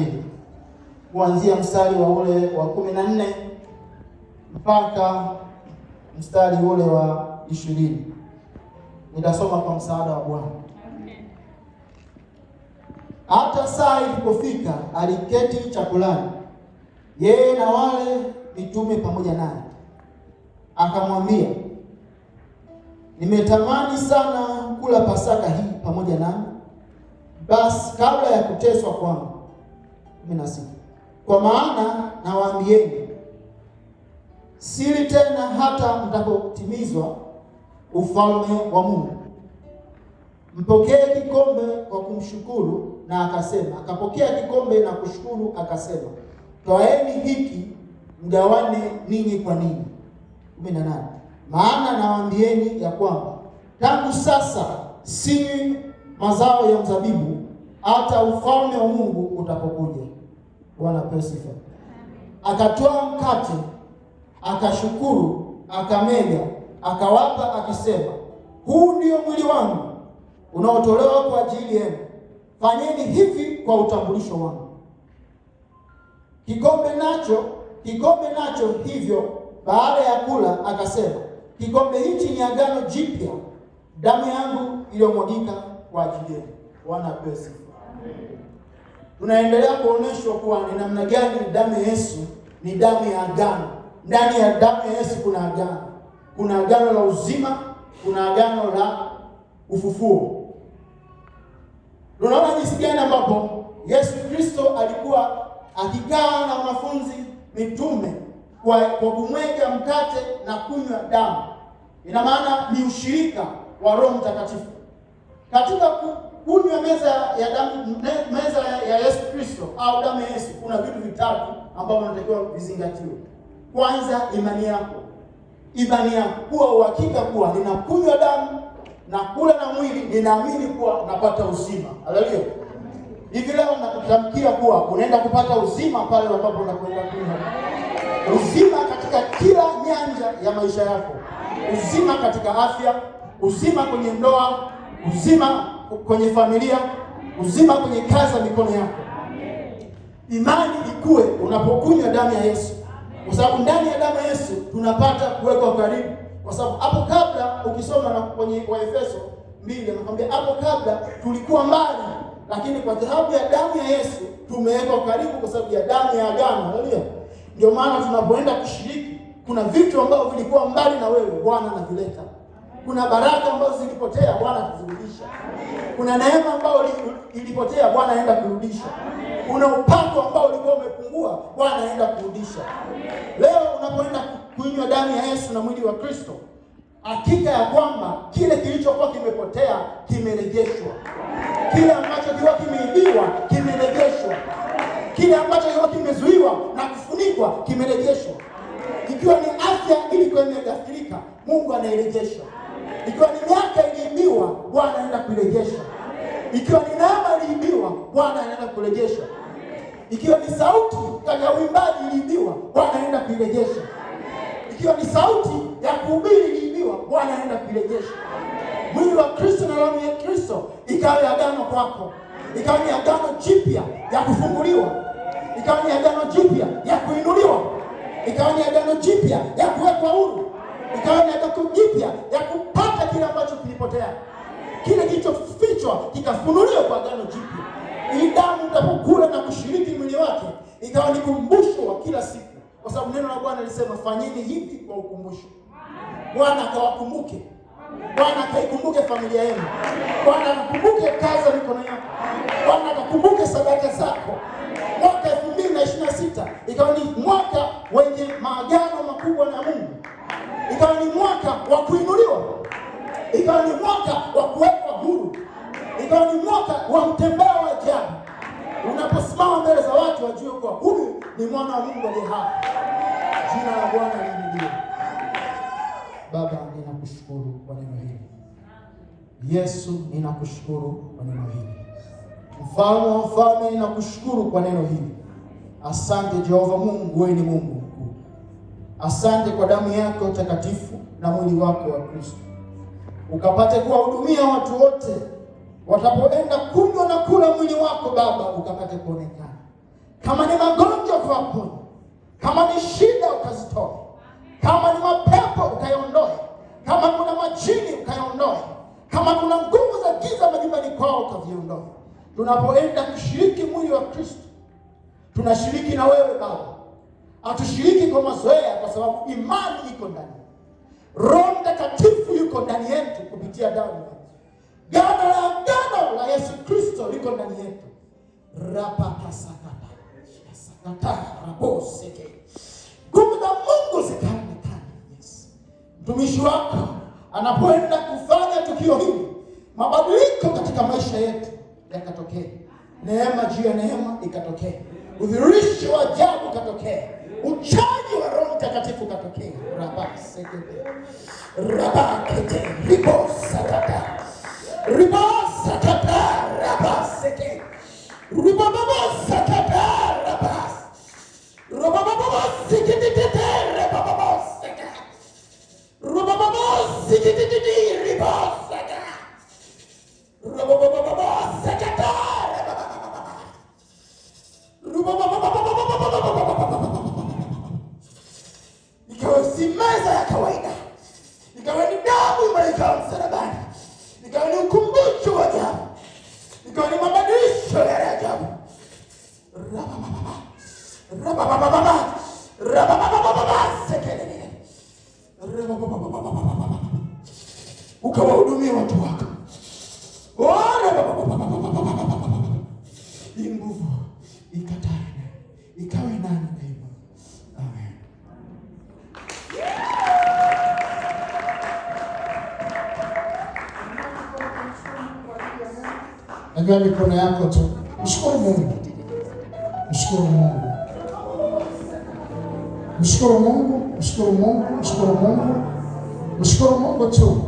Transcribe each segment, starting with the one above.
12 kuanzia mstari wa ule wa 14 mpaka mstari ule wa 20. Nitasoma kwa msaada wa Bwana. Hata saa ilipofika, aliketi chakulani, yeye na wale mitume pamoja naye. Akamwambia, nimetamani sana kula Pasaka hii pamoja nami, basi kabla ya kuteswa kwangu. 16. Kwa maana nawaambieni, sili tena hata mtapotimizwa ufalme wa Mungu. Mpokee kikombe kwa kumshukuru. Na akapokea kikombe na kushukuru, akasema, twaeni hiki mgawane ninyi kwa ninyi. 18. Maana nawaambieni ya kwamba tangu sasa sinywi mazao ya mzabibu hata ufalme wa Mungu utapokuja. Bwana pesifa. Akatoa mkate, akashukuru, akamega, akawapa akisema, huu ndio mwili wangu unaotolewa kwa ajili yenu, fanyeni hivi kwa utambulisho wangu. Kikombe nacho hivyo baada ya kula, akasema, kikombe hichi ni agano jipya, damu yangu iliyomwagika kwa ajili yenu. Bwana pesifa. Tunaendelea kuonyeshwa kuwa ni namna gani damu ya Yesu ni damu ya agano. Ndani ya damu ya Yesu kuna agano. Kuna agano la uzima, kuna agano la ufufuo. Tunaona jinsi gani ambapo Yesu Kristo alikuwa akikaa na wanafunzi mitume kwa kumweka mkate na kunywa damu. Ina maana ni ushirika wa Roho Mtakatifu. Katika kunywa meza ya Yesu Kristo au damu ya Yesu, kuna vitu vitatu ambavyo unatakiwa vizingatiwe. Kwanza, imani yako. Imani yako kuwa uhakika kuwa ninakunywa damu na kula na mwili, ninaamini kuwa napata uzima. Haleluya. Hivi leo nakutamkia kuwa unaenda kupata uzima pale ambapo unakwenda kunywa. Uzima katika kila nyanja ya maisha yako. Uzima katika afya, uzima kwenye ndoa, uzima kwenye familia, uzima kwenye kazi ya mikono yako. Imani ikue unapokunywa damu ya Yesu. Kwa sababu ndani ya damu ya Yesu tunapata kuwekwa karibu. Kwa sababu hapo kabla, ukisoma na kwenye Waefeso 2 anakuambia hapo kabla tulikuwa mbali, lakini kwa sababu ya damu ya Yesu tumewekwa karibu kwa sababu ya damu ya agano. Haleluya. Ndio maana tunapoenda kushiriki, kuna vitu ambavyo vilikuwa mbali na wewe, Bwana anavileta. Kuna baraka ambazo zilipotea, Bwana atazirudisha. Kuna neema ambayo ilipotea, Bwana anaenda kurudisha. Kuna upako ambao ulikuwa umepungua, Bwana anaenda kurudisha. Leo unapoenda kunywa damu ya Yesu na mwili wa Kristo, hakika ya kwamba kile kilichokuwa kimepotea kimerejeshwa. Kile ambacho kilikuwa kimeibiwa kimerejeshwa. Kile ambacho kilikuwa kimezuiwa na kufunikwa kimerejeshwa. Ikiwa ni afya ilikuwa imeghafilika, Mungu anairejesha. Ikiwa ni miaka iliibiwa, Bwana anaenda kurejesha. Ikiwa ni neema iliibiwa, Bwana anaenda kurejesha. Ikiwa ni sauti katika uimbaji iliibiwa, Bwana anaenda kurejesha. Ikiwa ni sauti ya kuhubiri iliibiwa, Bwana anaenda kurejesha. Mwili wa Kristo na damu ya Kristo ikawa agano kwako. Ikawa ni agano jipya ya kufunguliwa. Ikawa ni agano jipya ya kuinuliwa. Ikawa ni agano jipya ya kuwekwa huru. Ikawa ni agano jipya ya kupata kile ambacho kilipotea. Kile kilichofichwa kikafunuliwa kwa agano jipya. Hii damu utapokula na kushiriki mwili wake, ikawa ni kumbusho wa kila siku. Kwa sababu neno la Bwana lisema, fanyeni hivi kwa ukumbusho. Bwana akawakumbuke. Bwana akaikumbuke familia yenu. Bwana akakumbuke kazi za mikono yako. Bwana akakumbuke sadaka zako. Mwaka 2026 ikawa ni mwaka wenye maagano makubwa na Mungu. Ikawa ni mwaka wa kuinuliwa. Ikawa ni mwaka wa kuwekwa huru. Ikawa ni mwaka wa mtembeo wa ajabu. Unaposimama mbele za watu wajue kuwa huyu ni mwana wa Mungu aliye hai. Jina la Bwana lihimidiwe. Baba, ninakushukuru kwa neno hili. Yesu, ninakushukuru kwa neno hili. Mfalme wa mfalme, ninakushukuru kwa neno hili. Asante Jehova Mungu, wewe ni Mungu mkuu. Asante kwa damu yako takatifu na mwili wako wa Kristo. Ukapate kuwahudumia watu wote watapoenda kunywa na kula mwili wako Baba, ukapate kuonekana. ukawaponye, kama ni shida ukazitoe, kama ni mapepo ukayaondoe, kama kuna majini ukayaondoe, kama kuna nguvu za giza majumbani kwao ukaviondoe. Tunapoenda kushiriki mwili wa Kristo, tunashiriki na wewe Baba. Hatushiriki kwa mazoea, kwa sababu imani iko ndani. Roho Mtakatifu yuko ndani yetu kupitia damu. Gano la agano la Yesu Kristo liko ndani yetu. Rapakasakata raboseke. Nguvu za Mungu zikaonekana. Yes. Mtumishi wako anapoenda kufanya tukio hili, mabadiliko katika maisha yetu yakatokea. Neema juu ya neema ikatokea. Udhihirisho wa ajabu ukatokea. Uchaji wa Roho Mtakatifu ukatokea. Rabaseke. Rabakete. Ribosakata. Ribosakata. Rabaseke. Ribababosakata. Rabas. Rubababosikititite. Ribababosaka. Rubababosikitititi. Ribosaka. Rubabababosakata. Ikawa si meza ya kawaida, ikawa ni damu imwagikayo msalabani, ikawa ni ukumbusho wa ajabu, ikawa ni mabadilisho ya ajabu. Ukawahudumia watu wako. Hii nguvu ikatane, ikawe nani daima. Amen. Najua mikono yako tu. Mshukuru Mungu. Mshukuru Mungu. Mshukuru Mungu. Mshukuru Mungu. Mshukuru Mungu. Mshukuru Mungu tu.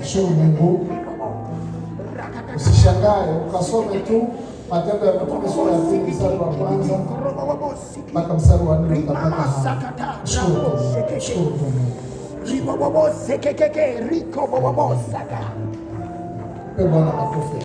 Mshukuru Mungu. Usishangae, ukasome tu Matendo ya Mitume sura ya 2 mstari wa kwanza mpaka mstari wa 4 utapata. Shukuru Mungu. Pe Bwana makofi.